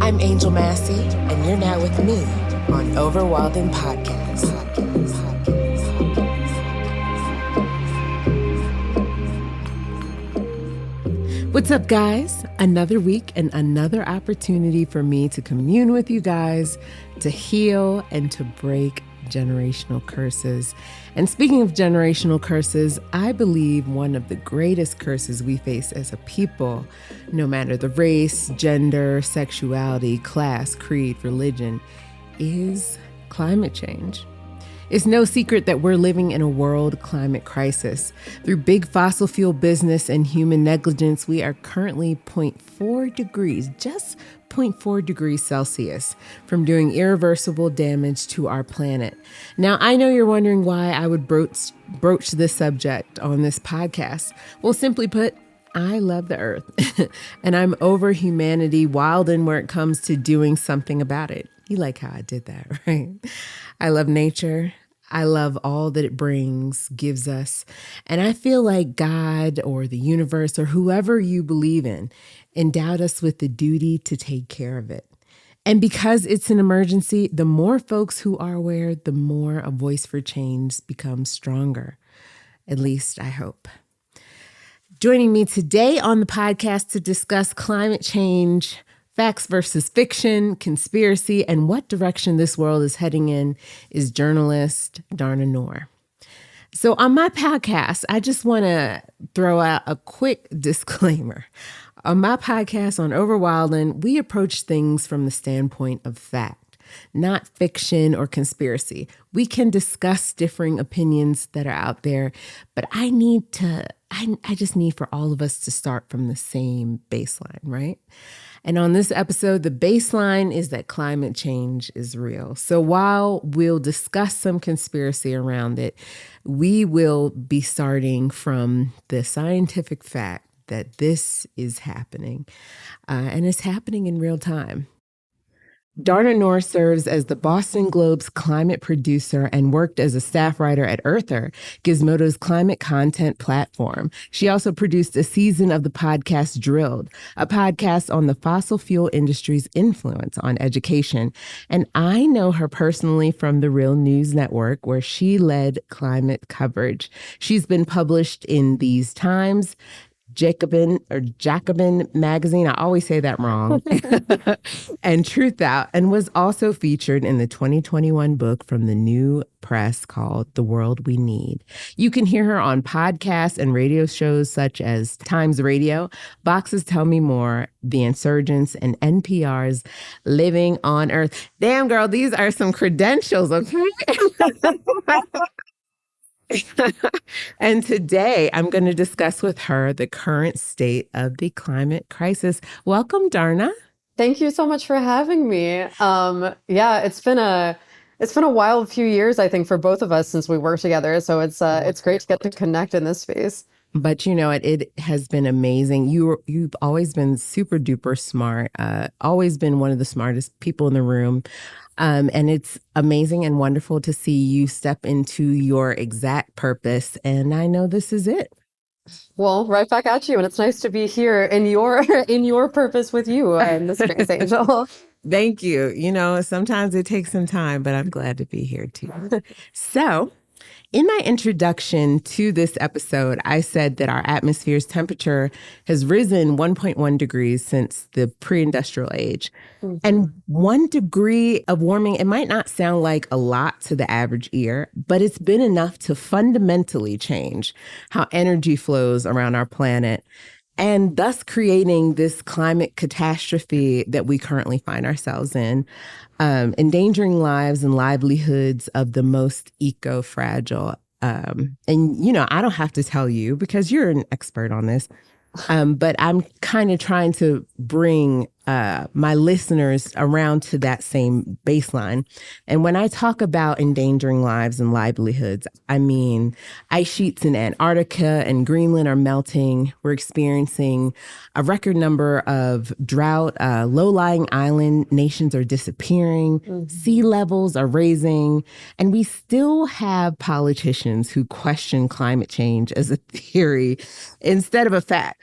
I'm Angel Massey, and you're now with me on Over Wildin Podcast. What's up, guys? Another week and another opportunity for me to commune with you guys, to heal and to break generational curses. And speaking of generational curses, I believe one of the greatest curses we face as a people, no matter the race, gender, sexuality, class, creed, religion, is climate change. It's no secret that we're living in a world climate crisis. Through big fossil fuel business and human negligence, we are currently 0.4 degrees, just 0.4 degrees Celsius, from doing irreversible damage to our planet. Now, I know you're wondering why I would broach this subject on this podcast. Well, simply put, I love the earth, and I'm over humanity, Wildin, where it comes to doing something about it. You like how I did that, right? I love nature. I love all that it brings, gives us. And I feel like God or the universe or whoever you believe in endowed us with the duty to take care of it. And because it's an emergency, the more folks who are aware, the more a voice for change becomes stronger. At least I hope. Joining me today on the podcast to discuss climate change, facts versus fiction, conspiracy, and what direction this world is heading in is journalist Dharna Noor. So on my podcast, I just want to throw out a quick disclaimer. On my podcast on Over Wildin, we approach things from the standpoint of fact, not fiction or conspiracy. We can discuss differing opinions that are out there, but I just need for all of us to start from the same baseline, right? And on this episode, the baseline is that climate change is real. So while we'll discuss some conspiracy around it, we will be starting from the scientific fact that this is happening, and it's happening in real time. Dharna Noor serves as the Boston Globe's climate producer and worked as a staff writer at Earther, Gizmodo's climate content platform. She also produced a season of the podcast Drilled, a podcast on the fossil fuel industry's influence on education. And I know her personally from the Real News Network, where she led climate coverage. She's been published in These Times, Jacobin magazine, I always say that wrong, and Truth Out, and was also featured in the 2021 book from the New Press called The World We Need. You can hear her on podcasts and radio shows such as Times Radio, Vox's Tell Me More, The Insurgents, and NPR's Living on Earth. Damn, girl, these are some credentials, okay? And today I'm going to discuss with her the current state of the climate crisis. Welcome, Dharna. Thank you so much for having me. It's been a wild few years, I think, for both of us since we worked together. So it's great to get to connect in this space. But you know, it has been amazing. You've always been super duper smart, always been one of the smartest people in the room. And it's amazing and wonderful to see you step into your exact purpose. And I know this is it. Well, right back at you. And it's nice to be here in your purpose with you in this space, Angel. Thank you. You know, sometimes it takes some time, but I'm glad to be here too. So, in my introduction to this episode, I said that our atmosphere's temperature has risen 1.1 degrees since the pre-industrial age. Mm-hmm. And 1 degree of warming, it might not sound like a lot to the average ear, but it's been enough to fundamentally change how energy flows around our planet, and thus creating this climate catastrophe that we currently find ourselves in, endangering lives and livelihoods of the most eco-fragile. And, you know, I don't have to tell you because you're an expert on this, but I'm kind of trying to bring my listeners around to that same baseline. And when I talk about endangering lives and livelihoods, I mean ice sheets in Antarctica and Greenland are melting. We're experiencing a record number of drought. Low-lying island nations are disappearing. Mm-hmm. Sea levels are rising. And we still have politicians who question climate change as a theory instead of a fact.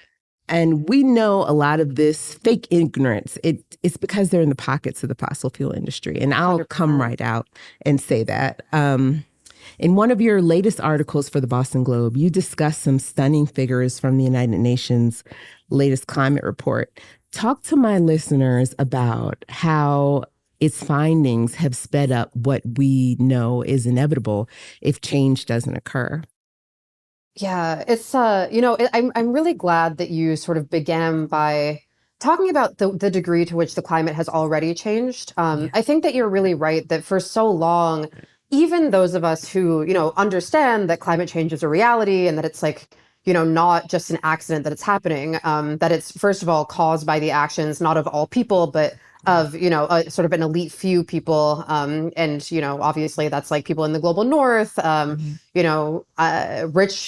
And we know a lot of this fake ignorance. It's because they're in the pockets of the fossil fuel industry. And I'll 100%. come right out and say that. In one of your latest articles for the Boston Globe, you discussed some stunning figures from the United Nations latest climate report. Talk to my listeners about how its findings have sped up what we know is inevitable if change doesn't occur. Yeah, it's I'm really glad that you sort of began by talking about the degree to which the climate has already changed. I think that you're really right that for so long, even those of us who, understand that climate change is a reality and that it's like, not just an accident that it's happening, that it's first of all caused by the actions not of all people, but of a sort of an elite few people, and obviously that's like people in the global north,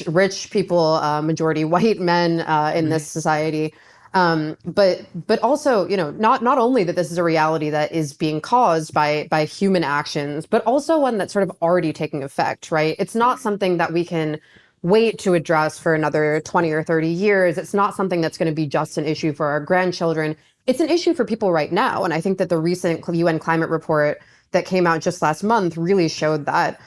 rich people, majority white men in this society, but also not only that this is a reality that is being caused by human actions, but also one that's sort of already taking effect, right? It's not something that we can wait to address for another 20 or 30 years. It's not something that's going to be just an issue for our grandchildren. It's an issue for people right now. And I think that the recent UN climate report that came out just last month really showed that.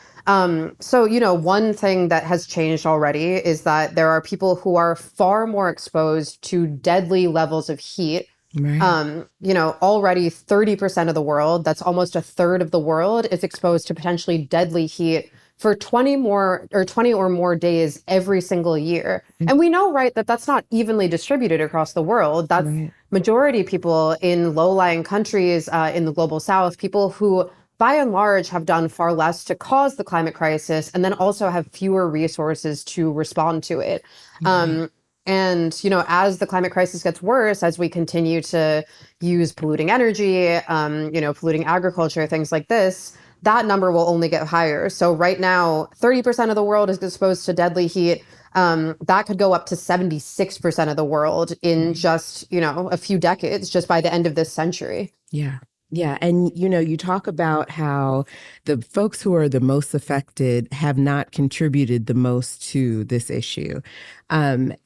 So, one thing that has changed already is that there are people who are far more exposed to deadly levels of heat. Right. Already 30% of the world, that's almost a third of the world, is exposed to potentially deadly heat for 20 or more days every single year. And we know, right, that that's not evenly distributed across the world. That's majority people in low-lying countries in the global south, people who by and large have done far less to cause the climate crisis and then also have fewer resources to respond to it. And, as the climate crisis gets worse, as we continue to use polluting energy, polluting agriculture, things like this, that number will only get higher. So right now, 30% of the world is exposed to deadly heat. That could go up to 76% of the world in just, a few decades, just by the end of this century. Yeah. Yeah. And, you talk about how the folks who are the most affected have not contributed the most to this issue. And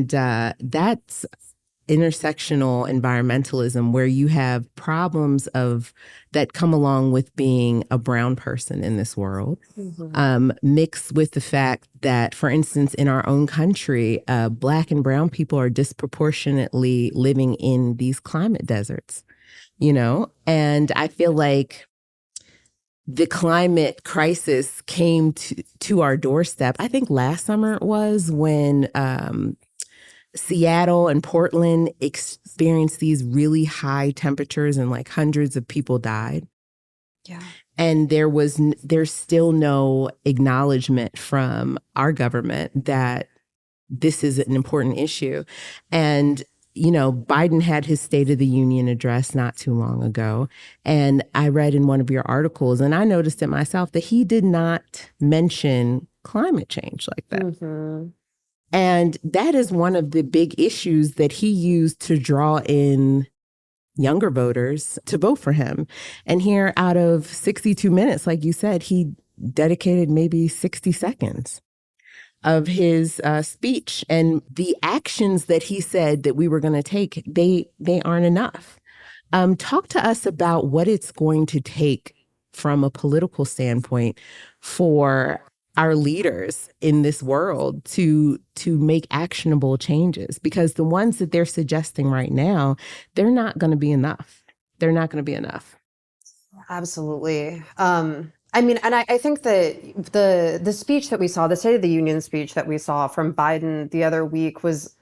that's intersectional environmentalism, where you have problems that come along with being a brown person in this world, mixed with the fact that, for instance, in our own country, Black and brown people are disproportionately living in these climate deserts, and I feel like the climate crisis came to our doorstep. I think last summer it was when Seattle and Portland experienced these really high temperatures and like hundreds of people died. Yeah. And there's still no acknowledgement from our government that this is an important issue. And, Biden had his State of the Union address not too long ago. And I read in one of your articles, and I noticed it myself, that he did not mention climate change like that. And that is one of the big issues that he used to draw in younger voters to vote for him. And here, out of 62 minutes, like you said, he dedicated maybe 60 seconds of his speech. And the actions that he said that we were going to take, they aren't enough. Talk to us about what it's going to take from a political standpoint for our leaders in this world to make actionable changes, because the ones that they're suggesting right now, they're not going to be enough. They're not going to be enough. Absolutely. And I think that the speech that we saw, the State of the Union speech that we saw from Biden the other week, was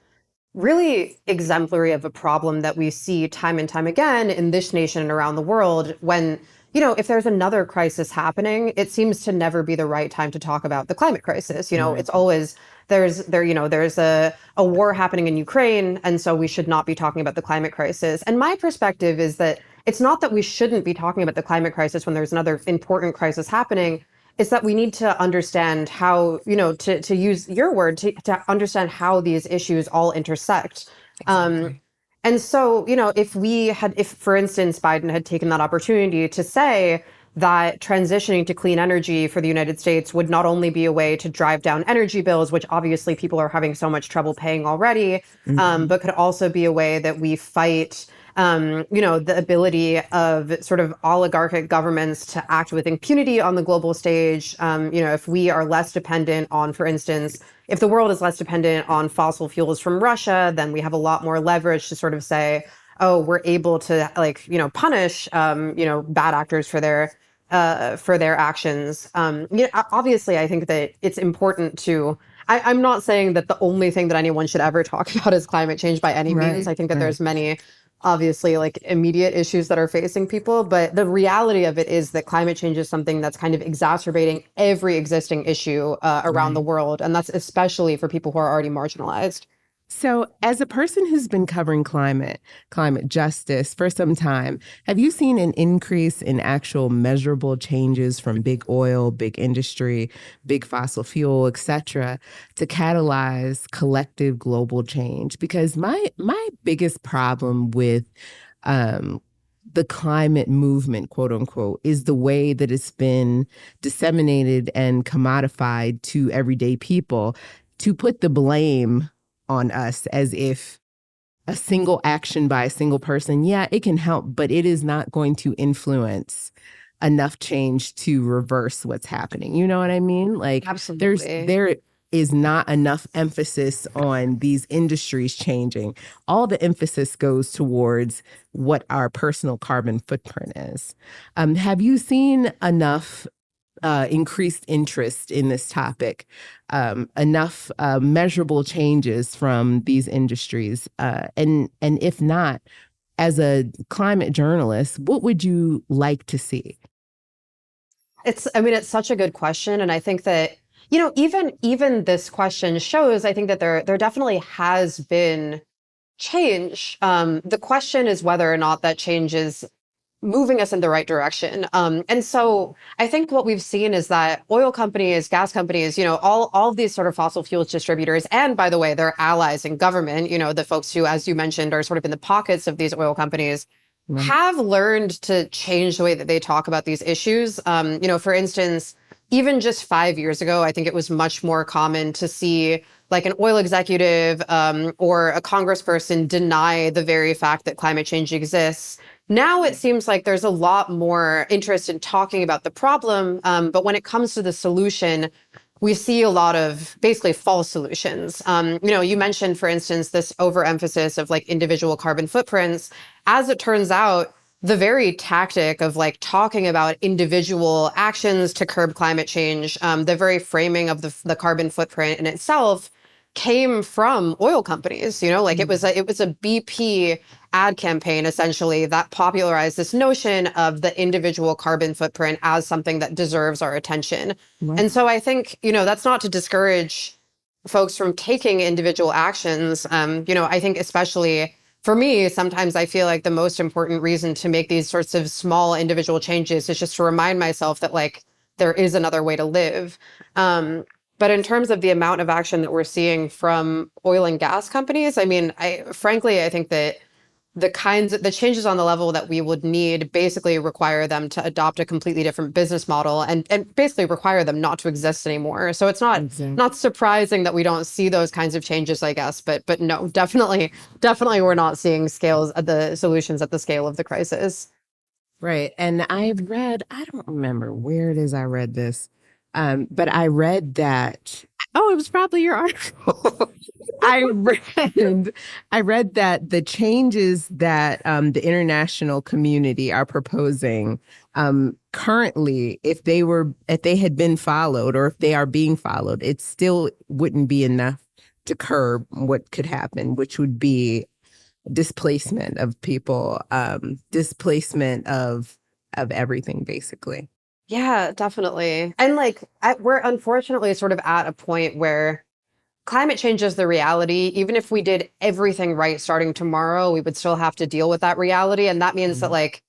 really exemplary of a problem that we see time and time again in this nation and around the world when, if there's another crisis happening, it seems to never be the right time to talk about the climate crisis. It's always there's a war happening in Ukraine, and so we should not be talking about the climate crisis. And my perspective is that it's not that we shouldn't be talking about the climate crisis when there's another important crisis happening. It's that we need to understand how, to use your word, to understand how these issues all intersect. Exactly. And so, if for instance, Biden had taken that opportunity to say that transitioning to clean energy for the United States would not only be a way to drive down energy bills, which obviously people are having so much trouble paying already, but could also be a way that we fight the ability of sort of oligarchic governments to act with impunity on the global stage. If we are less dependent on, for instance, if the world is less dependent on fossil fuels from Russia, then we have a lot more leverage to sort of say, oh, we're able to punish bad actors for their actions. Obviously, I think that it's important to. I'm not saying that the only thing that anyone should ever talk about is climate change by any means. I think that there's many, obviously, like immediate issues that are facing people, but the reality of it is that climate change is something that's kind of exacerbating every existing issue around the world, and that's especially for people who are already marginalized. So, as a person who's been covering climate justice for some time, have you seen an increase in actual measurable changes from big oil, big industry, big fossil fuel, et cetera, to catalyze collective global change? Because my biggest problem with the climate movement, quote unquote, is the way that it's been disseminated and commodified to everyday people to put the blame on us as if a single action by a single person, yeah, it can help, but it is not going to influence enough change to reverse what's happening. You know what I mean? Like, Absolutely. there is not enough emphasis on these industries changing. All the emphasis goes towards what our personal carbon footprint is. Have you seen enough increased interest in this topic, enough measurable changes from these industries? And if not, as a climate journalist, what would you like to see? It's such a good question. And I think that, even this question shows, I think that there definitely has been change. The question is whether or not that change is moving us in the right direction. And so I think what we've seen is that oil companies, gas companies, all of these sort of fossil fuels distributors, and by the way, their allies in government, the folks who, as you mentioned, are sort of in the pockets of these oil companies, have learned to change the way that they talk about these issues. For instance, even just 5 years ago, I think it was much more common to see like an oil executive or a congressperson deny the very fact that climate change exists. Now it seems like there's a lot more interest in talking about the problem, but when it comes to the solution, we see a lot of basically false solutions. You mentioned, for instance, this overemphasis of like individual carbon footprints. As it turns out, the very tactic of like talking about individual actions to curb climate change, the very framing of the carbon footprint in itself came from oil companies. It was a BP ad campaign essentially that popularized this notion of the individual carbon footprint as something that deserves our attention. Right. And so I think, that's not to discourage folks from taking individual actions. I think especially for me, sometimes I feel like the most important reason to make these sorts of small individual changes is just to remind myself that like there is another way to live. But in terms of the amount of action that we're seeing from oil and gas companies, I think that the changes on the level that we would need basically require them to adopt a completely different business model and basically require them not to exist anymore. So it's not surprising that we don't see those kinds of changes, I guess. But no, definitely we're not seeing the solutions at the scale of the crisis. Right. And I don't remember where it is I read this, but I read that, it was probably your article. I read that the changes that the international community are proposing currently, if they had been followed or if they are being followed, it still wouldn't be enough to curb what could happen, which would be displacement of people, displacement of everything, basically. Yeah, definitely. And we're unfortunately sort of at a point where climate change is the reality. Even if we did everything right starting tomorrow, we would still have to deal with that reality. And that means that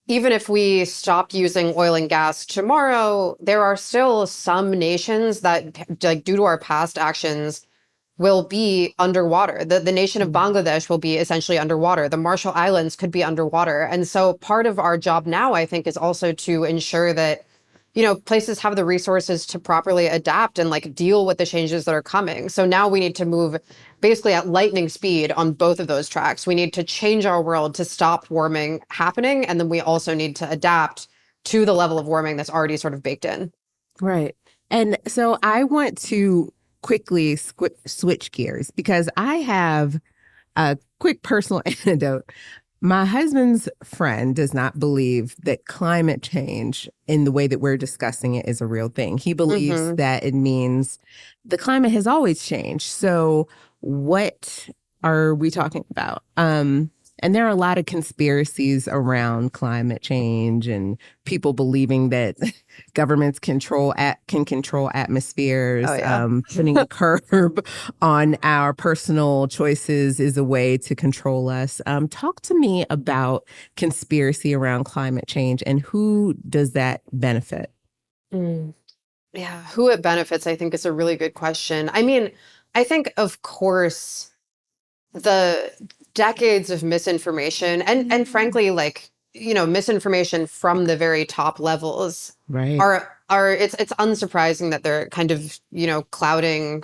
even if we stopped using oil and gas tomorrow, there are still some nations that, due to our past actions, will be underwater. The nation of Bangladesh will be essentially underwater. The Marshall Islands could be underwater. And so part of our job now, I think, is also to ensure that, you know, places have the resources to properly adapt and like deal with the changes that are coming. So now we need to move basically at lightning speed on both of those tracks. We need to change our world to stop warming happening. And then we also need to adapt to the level of warming that's already sort of baked in. Right. And so I want to quickly switch gears because I have a quick personal anecdote. My husband's friend does not believe that climate change in the way that we're discussing it is a real thing. He believes that it means the climate has always changed. So what are we talking about? And there are a lot of conspiracies around climate change and people believing that governments can control atmospheres. Oh, yeah. Putting a curb on our personal choices is a way to control us. Talk to me about conspiracy around climate change and who does that benefit? Mm. Yeah, who it benefits, I think, is a really good question. I mean, I think, of course, the decades of misinformation and frankly, like, you know, misinformation from the very top levels Right. are it's unsurprising that they're kind of, you know, clouding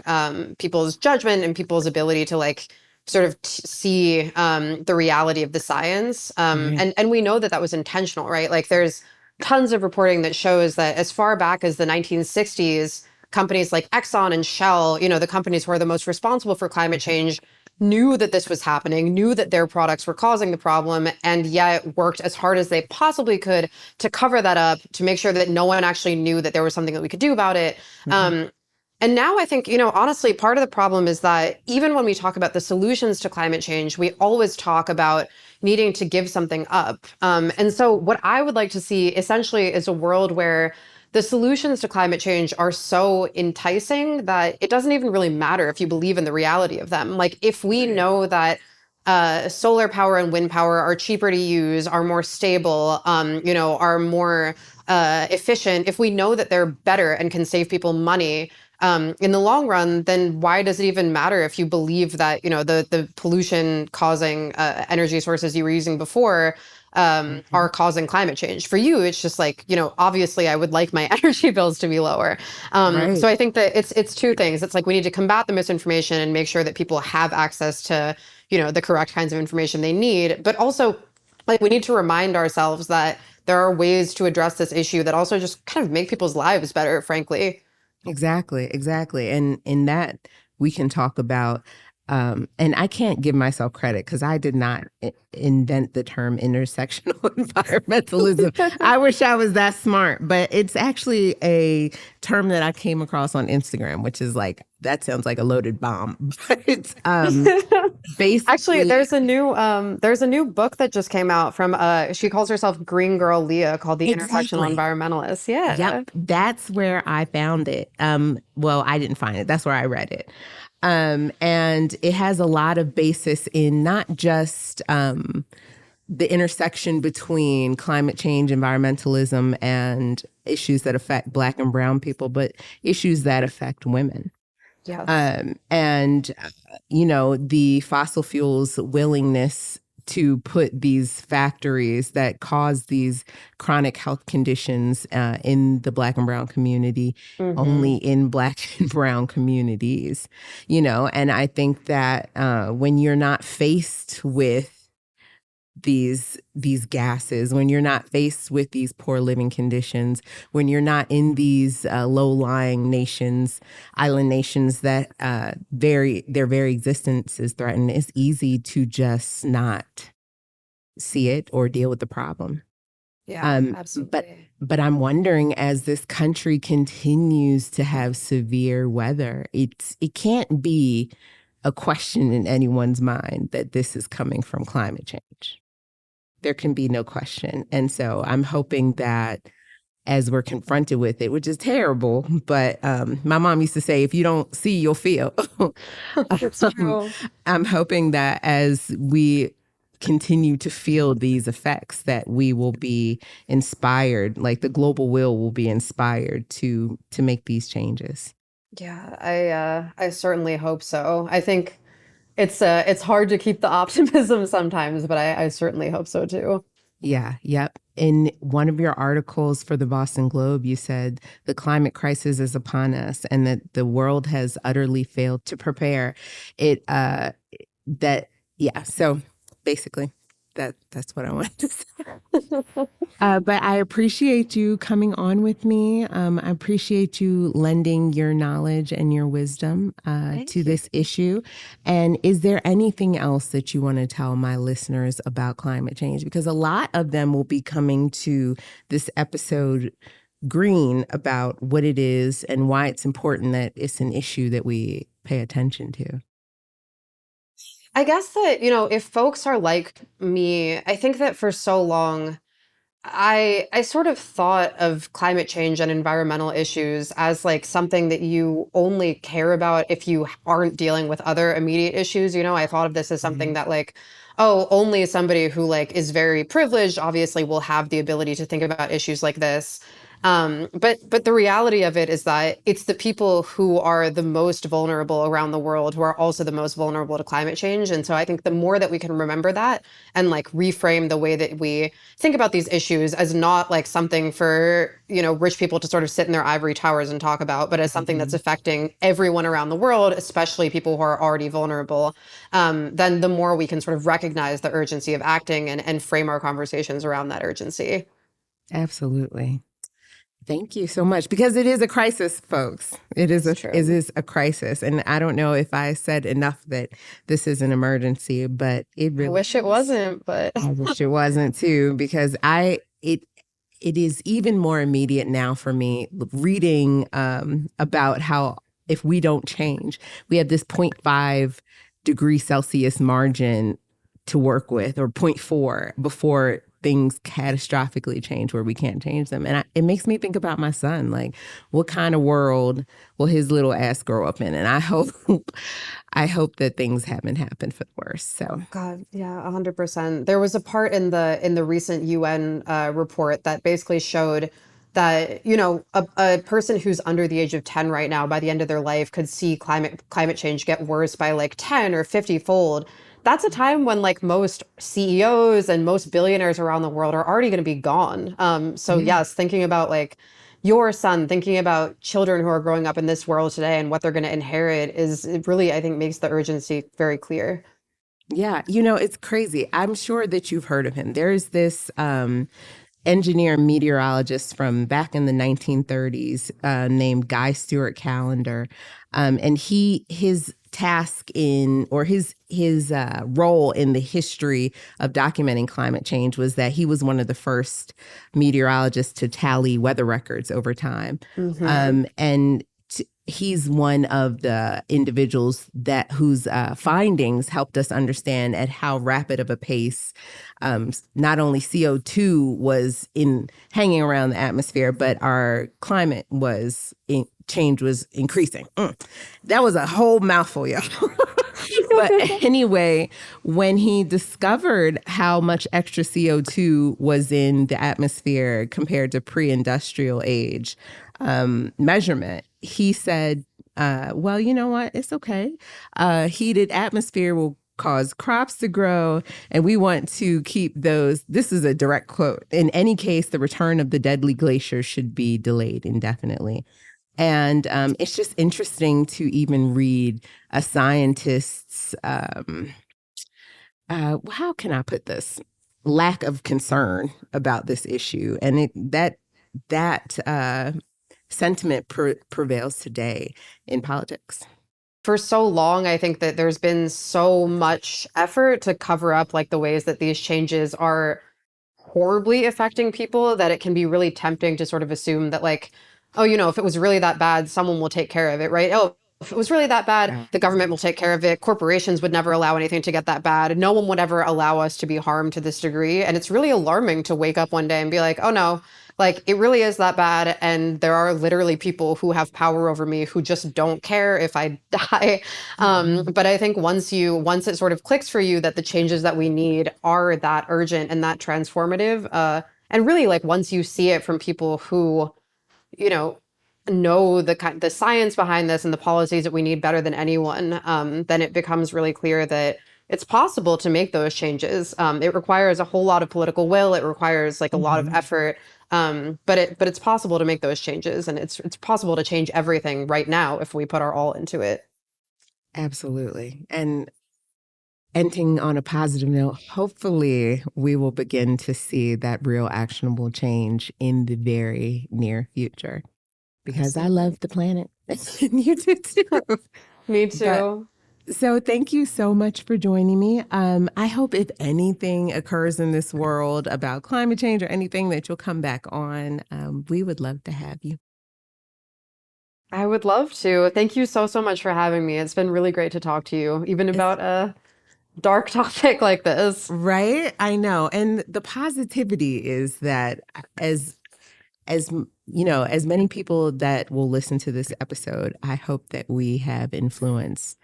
people's judgment and people's ability to like sort of see the reality of the science. Right. And we know that that was intentional, right? Like there's tons of reporting that shows that as far back as the 1960s, companies like Exxon and Shell, you know, the companies who are the most responsible for climate change, knew that this was happening, knew that their products were causing the problem, and yet worked as hard as they possibly could to cover that up, to make sure that no one actually knew that there was something that we could do about it. And now I think, you know, honestly, part of the problem is that even when we talk about the solutions to climate change, we always talk about needing to give something up. And so what I would like to see essentially is a world where the solutions to climate change are so enticing that it doesn't even really matter if you believe in the reality of them. Like if we know that solar power and wind power are cheaper to use, are more stable, you know, are more efficient, if we know that they're better and can save people money in the long run, then why does it even matter if you believe that, you know, the pollution causing energy sources you were using before are causing climate change? For you, it's just like, you know, obviously I would like my energy bills to be lower. Right. So I think that it's two things. It's like we need to combat the misinformation and make sure that people have access to, you know, the correct kinds of information they need. But also, like, we need to remind ourselves that there are ways to address this issue that also just kind of make people's lives better, frankly. Exactly, exactly. And in that we can talk about, and I can't give myself credit because I did not invent the term intersectional environmentalism. I wish I was that smart, but it's actually a term that I came across on Instagram, which is like, that sounds like a loaded bomb. But it's basically Actually, there's a new book that just came out from she calls herself Green Girl Leah, called The Intersectional exactly. Environmentalist. Yeah. Yep, that's where I found it. Well, I didn't find it. That's where I read it. And it has a lot of basis in not just the intersection between climate change, environmentalism, and issues that affect Black and Brown people, but issues that affect women. Yes. You know, the fossil fuels willingness to put these factories that cause these chronic health conditions in the Black and Brown community, only in Black and Brown communities, you know, and I think that when you're not faced with these gases, when you're not faced with these poor living conditions, when you're not in these low-lying nations, island nations that their very existence is threatened, it's easy to just not see it or deal with the problem. Yeah, absolutely. But I'm wondering, as this country continues to have severe weather, it can't be a question in anyone's mind that this is coming from climate change. There can be no question. And so I'm hoping that as we're confronted with it, which is terrible, but my mom used to say, if you don't see, you'll feel. It's true. I'm hoping that as we continue to feel these effects, that we will be inspired, like the global will be inspired to make these changes. Yeah, I certainly hope so. I think it's hard to keep the optimism sometimes, but I certainly hope so too. Yeah, yep. In one of your articles for the Boston Globe, you said the climate crisis is upon us and that the world has utterly failed to prepare. It that yeah, so basically that's what I wanted to say. But I appreciate you coming on with me. I appreciate you lending your knowledge and your wisdom to Thank you. this issue. And is there anything else that you want to tell my listeners about climate change? Because a lot of them will be coming to this episode green about what it is and why it's important that it's an issue that we pay attention to. I guess that, if folks are like me, I think that for so long I sort of thought of climate change and environmental issues as like something that you only care about if you aren't dealing with other immediate issues. I thought of this as something Mhm. that like, oh, only somebody who like is very privileged obviously will have the ability to think about issues like this. But the reality of it is that it's the people who are the most vulnerable around the world who are also the most vulnerable to climate change. And so I think the more that we can remember that and like reframe the way that we think about these issues as not like something for, rich people to sort of sit in their ivory towers and talk about, but as something that's Mhm. affecting everyone around the world, especially people who are already vulnerable, then the more we can sort of recognize the urgency of acting and frame our conversations around that urgency. Absolutely. Thank you so much because it is a crisis, folks. It's It true. is a crisis, and I don't know if I said enough that this is an emergency, but it I really wish it is. wasn't, but I wish it wasn't too, because it is even more immediate now for me reading about how if we don't change, we have this zero point 0.5 degree Celsius margin to work with, or zero point 0.4 before things catastrophically change where we can't change them. And it makes me think about my son, like what kind of world will his little ass grow up in? And I hope that things haven't happened for the worst. So God, yeah, 100%. There was a part in the recent UN report that basically showed that, a person who's under the age of 10 right now, by the end of their life, could see climate change get worse by like 10 or 50 fold. That's a time when like most CEOs and most billionaires around the world are already going to be gone. So yeah. yes, thinking about like your son, thinking about children who are growing up in this world today and what they're going to inherit it really, I think, makes the urgency very clear. Yeah, it's crazy. I'm sure that you've heard of him. There's this engineer meteorologist from back in the 1930s named Guy Stewart Callender, and his task in or his role in the history of documenting climate change was that he was one of the first meteorologists to tally weather records over time, Hmm. and he's one of the individuals that whose findings helped us understand at how rapid of a pace not only CO2 was in hanging around the atmosphere, but our climate change was increasing. That was a whole mouthful, y'all. But anyway, when he discovered how much extra CO2 was in the atmosphere compared to pre-industrial age measurement, he said, well, you know what? It's okay. Heated atmosphere will cause crops to grow, and we want to keep those. This is a direct quote. In any case, the return of the deadly glaciers should be delayed indefinitely. And it's just interesting to even read a scientist's, how can I put this, lack of concern about this issue. And that sentiment prevails today in politics. For so long, I think that there's been so much effort to cover up like the ways that these changes are horribly affecting people that it can be really tempting to sort of assume that like, oh, if it was really that bad, someone will take care of it, right? Oh, if it was really that bad, the government will take care of it. Corporations would never allow anything to get that bad. No one would ever allow us to be harmed to this degree. And it's really alarming to wake up one day and be like, oh no, like it really is that bad. And there are literally people who have power over me who just don't care if I die. But I think once it sort of clicks for you that the changes that we need are that urgent and that transformative, and really like once you see it from people who, you know, know the science behind this and the policies that we need better than anyone, then it becomes really clear that it's possible to make those changes. It requires a whole lot of political will. It requires like a lot of effort. But it's possible to make those changes, and it's possible to change everything right now if we put our all into it. Absolutely. And ending on a positive note, hopefully we will begin to see that real actionable change in the very near future. Because I love the planet. You do too. Me too. So thank you so much for joining me. I hope if anything occurs in this world about climate change or anything that you'll come back on. We would love to have you. I would love to. Thank you so much for having me. It's been really great to talk to you, even about a dark topic like this. Right? I know. And the positivity is that as as many people that will listen to this episode, I hope that we have influenced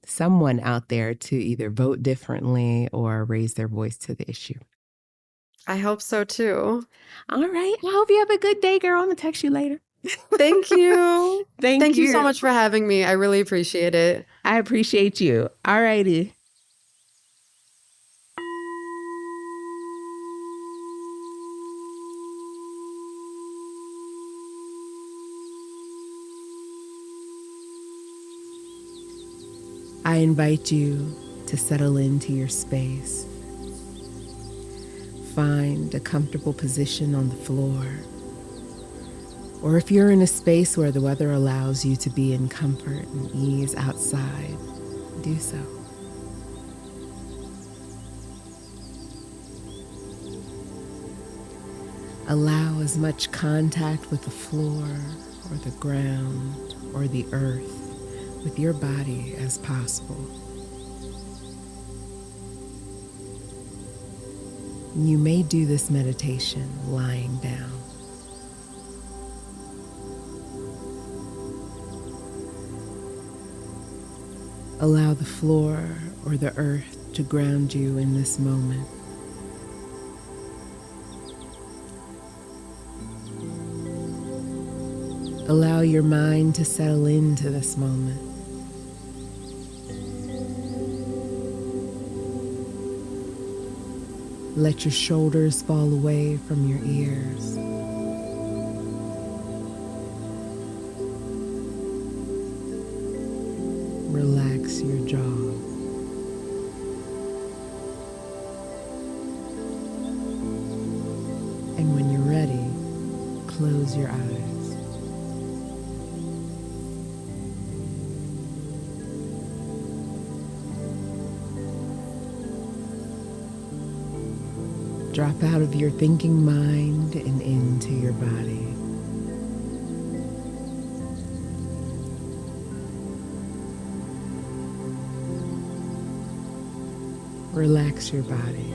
someone out there to either vote differently or raise their voice to the issue. I hope so too. All right. I hope you have a good day, girl. I'm gonna text you later. Thank you. Thank you so much for having me. I really appreciate it. I appreciate you. All righty. I invite you to settle into your space. Find a comfortable position on the floor. Or if you're in a space where the weather allows you to be in comfort and ease outside, do so. Allow as much contact with the floor or the ground or the earth with your body as possible. You may do this meditation lying down. Allow the floor or the earth to ground you in this moment. Allow your mind to settle into this moment. Let your shoulders fall away from your ears. Relax your jaw. And when you're ready, close your eyes. Drop out of your thinking mind and into your body. Relax your body.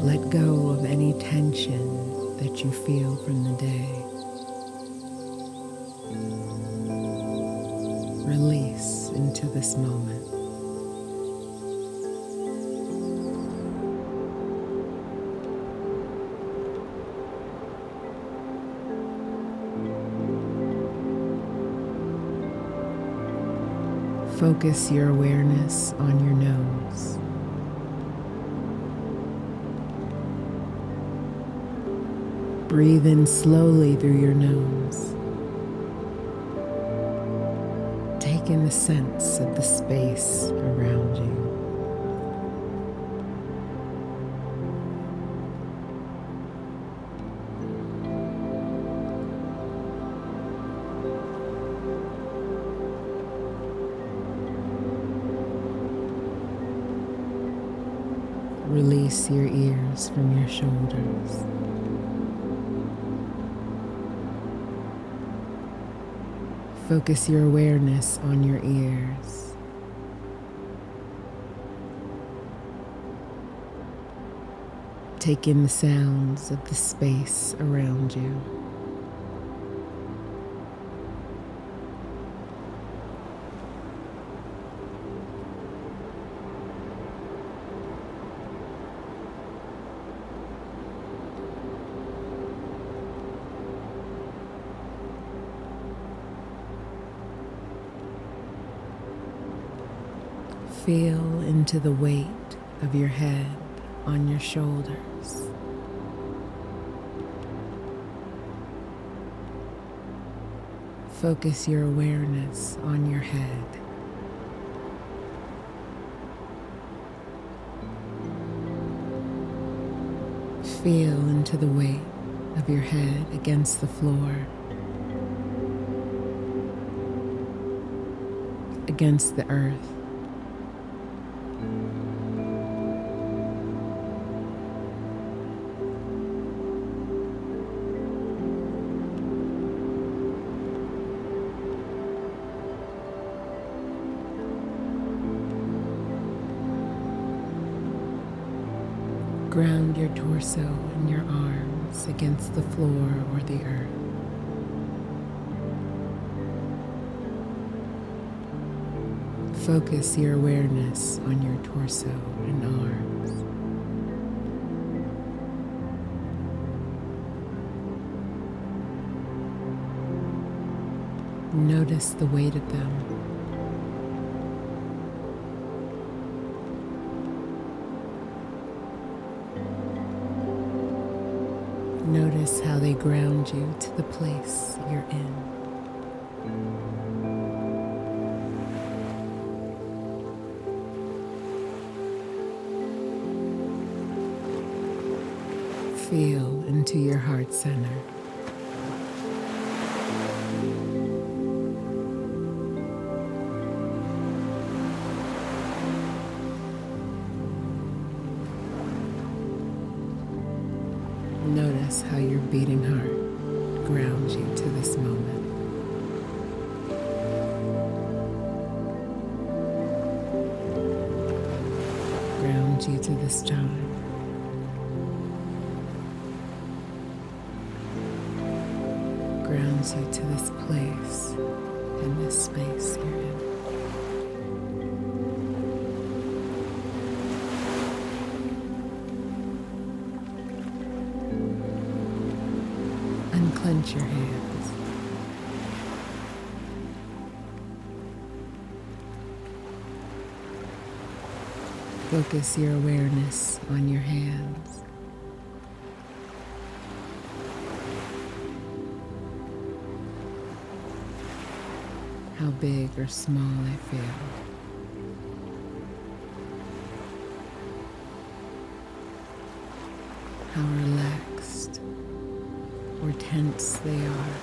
Let go of any tension that you feel from the day. Release into this moment. Focus your awareness on your nose. Breathe in slowly through your nose. Take in the sense of the space around you. Release your ears from your shoulders. Focus your awareness on your ears. Take in the sounds of the space around you. Feel into the weight of your head on your shoulders. Focus your awareness on your head. Feel into the weight of your head against the floor, against the earth. Ground your torso and your arms against the floor or the earth. Focus your awareness on your torso and arms. Notice the weight of them. Notice how they ground you to the place you're in. Feel into your heart center. Notice how your beating heart grounds you to this moment. Grounds you to this time. Grounds you to this place and this space you're in. Unclench your hands. Focus your awareness on your hands. How big or small they feel. How relaxed or tense they are.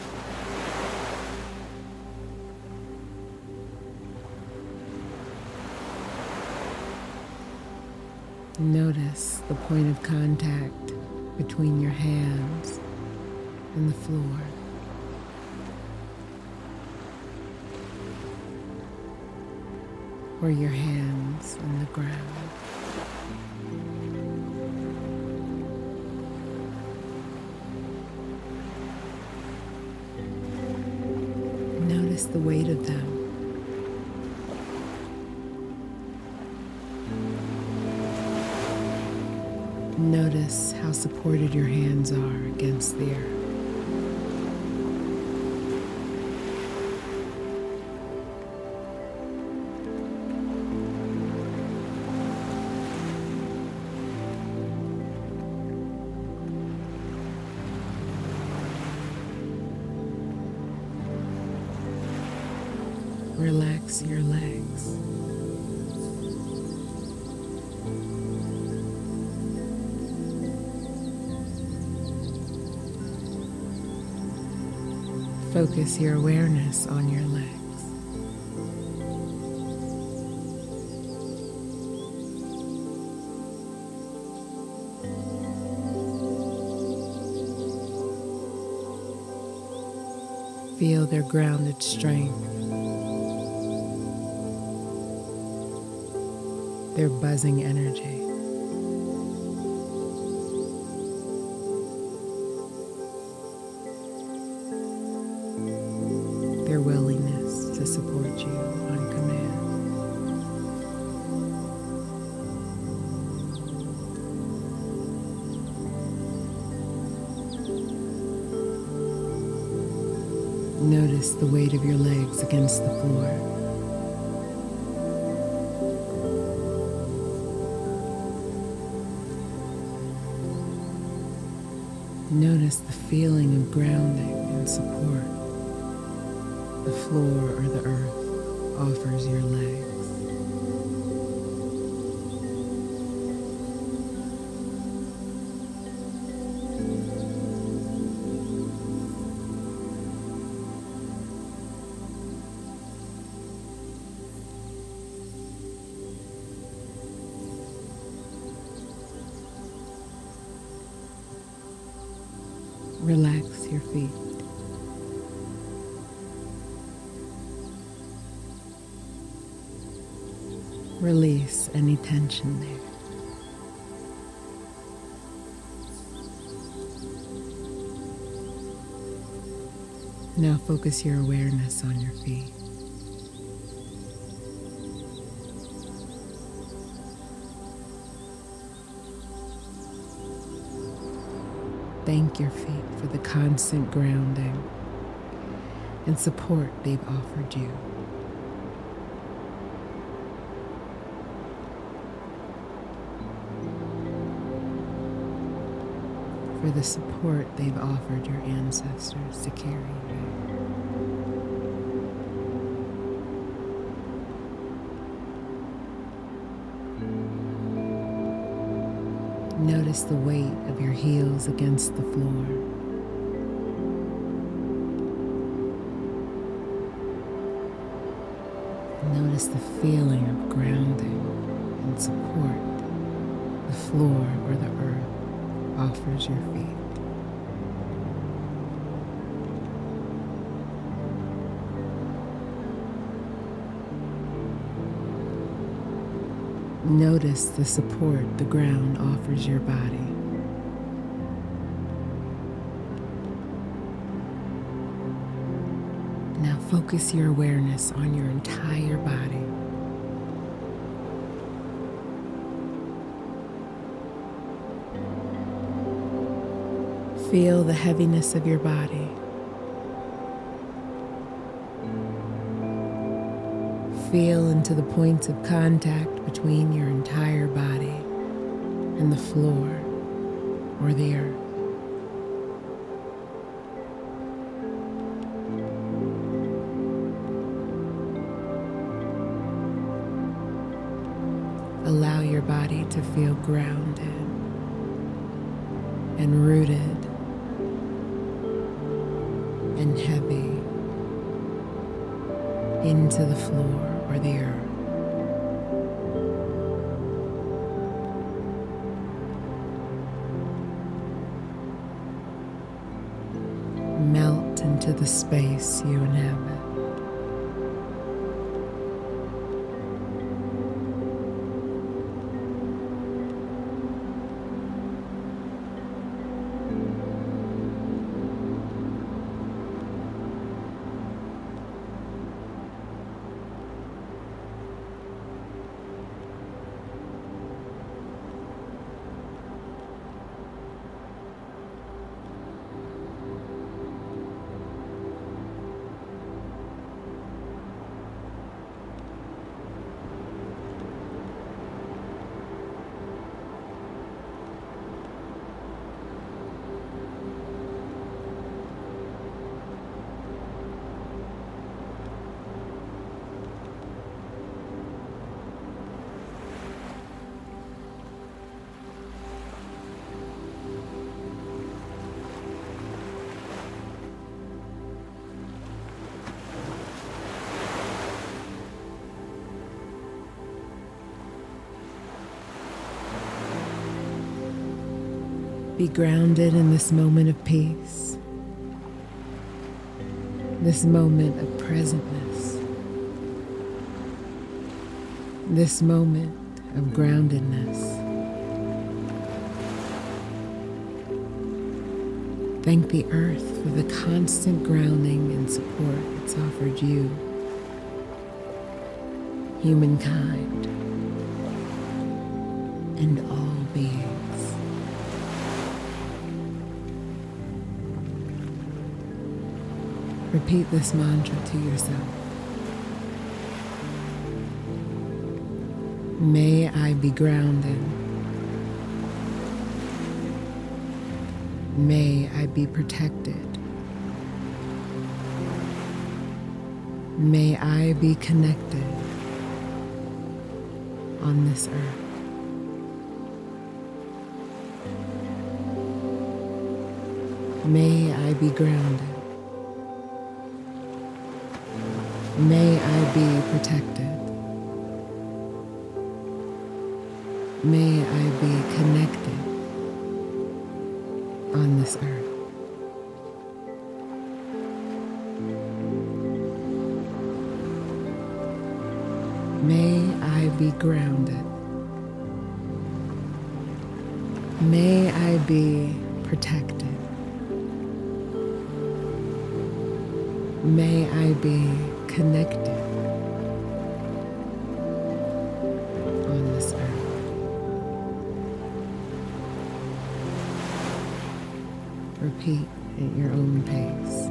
Notice the point of contact between your hands and the floor. Or your hands on the ground. Notice the weight of them. Notice how supported your hands are against the earth. Relax your legs. Focus your awareness on your legs. Feel their grounded strength, their buzzing energy. Their willingness to support you on command. Notice the weight of your legs against the floor. Notice the feeling of grounding and support the floor or the earth offers your legs. Relax your feet. Release any tension there. Now focus your awareness on your feet. Thank your feet for the constant grounding and support they've offered you. For the support they've offered your ancestors to carry you. Notice the weight of your heels against the floor. Notice the feeling of grounding and support the floor or the earth offers your feet. Notice the support the ground offers your body. Now focus your awareness on your entire body. Feel the heaviness of your body. Feel into the points of contact between your entire body and the floor or the earth. Allow your body to feel grounded and rooted and heavy into the floor or the earth. Melt into the space you inhabit. Be grounded in this moment of peace, this moment of presentness, this moment of groundedness. Thank the earth for the constant grounding and support it's offered you, humankind, and all beings. Repeat this mantra to yourself. May I be grounded. May I be protected. May I be connected on this earth. May I be grounded. May I be protected. May I be connected on this earth. May I be grounded. May I be protected. May I be connected on this earth. Repeat at your own pace.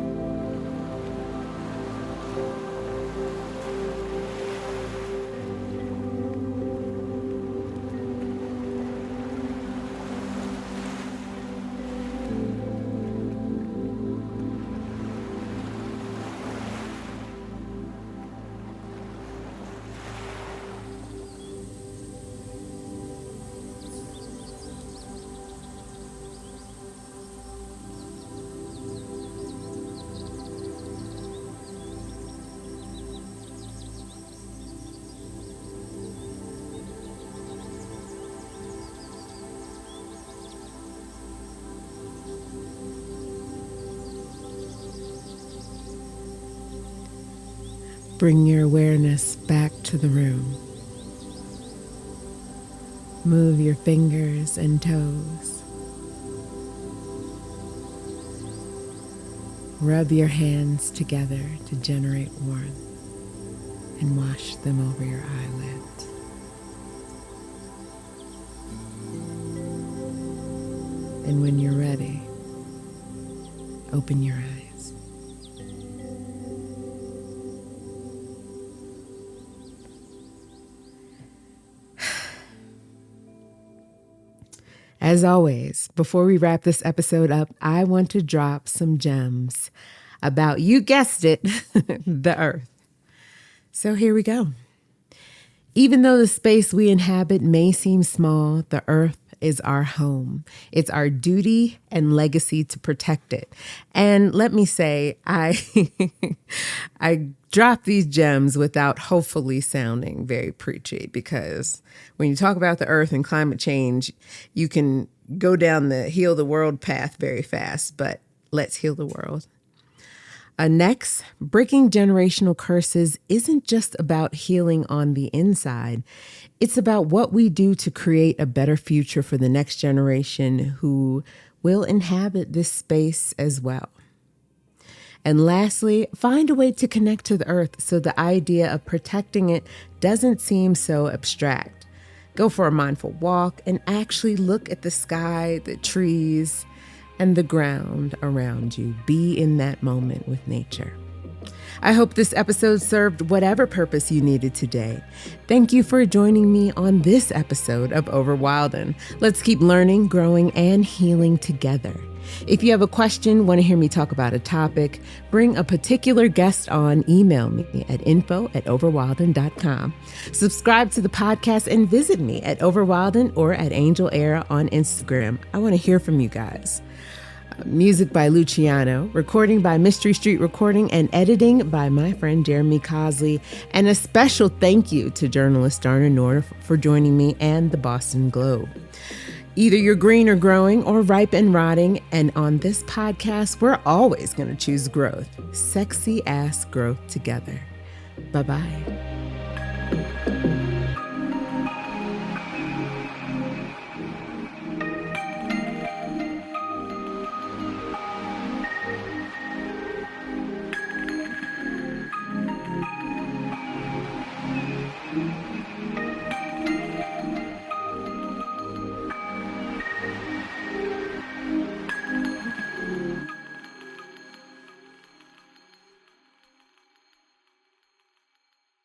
Bring your awareness back to the room. Move your fingers and toes. Rub your hands together to generate warmth and wash them over your eyelids. And when you're ready, open your eyes. As always, before we wrap this episode up, I want to drop some gems about, you guessed it, the earth. So here we go. Even though the space we inhabit may seem small, the earth is our home. It's our duty and legacy to protect it. And let me say, I drop these gems without hopefully sounding very preachy, because when you talk about the earth and climate change, you can go down the heal the world path very fast, but let's heal the world. Next, breaking generational curses isn't just about healing on the inside. It's about what we do to create a better future for the next generation who will inhabit this space as well. And lastly, find a way to connect to the earth so the idea of protecting it doesn't seem so abstract. Go for a mindful walk and actually look at the sky, the trees, and the ground around you. Be in that moment with nature. I hope this episode served whatever purpose you needed today. Thank you for joining me on this episode of Over Wildin. Let's keep learning, growing, and healing together. If you have a question, want to hear me talk about a topic, bring a particular guest on, email me at info@overwildin.com. Subscribe to the podcast and visit me at Overwildin or at Angel Era on Instagram. I want to hear from you guys. Music by Luciano, recording by Mystery Street Recording, and editing by my friend Jeremy Cosley. And a special thank you to journalist Dharna Noor for joining me and the Boston Globe. Either you're green or growing, or ripe and rotting, and on this podcast, we're always going to choose growth. Sexy ass growth together. Bye-bye.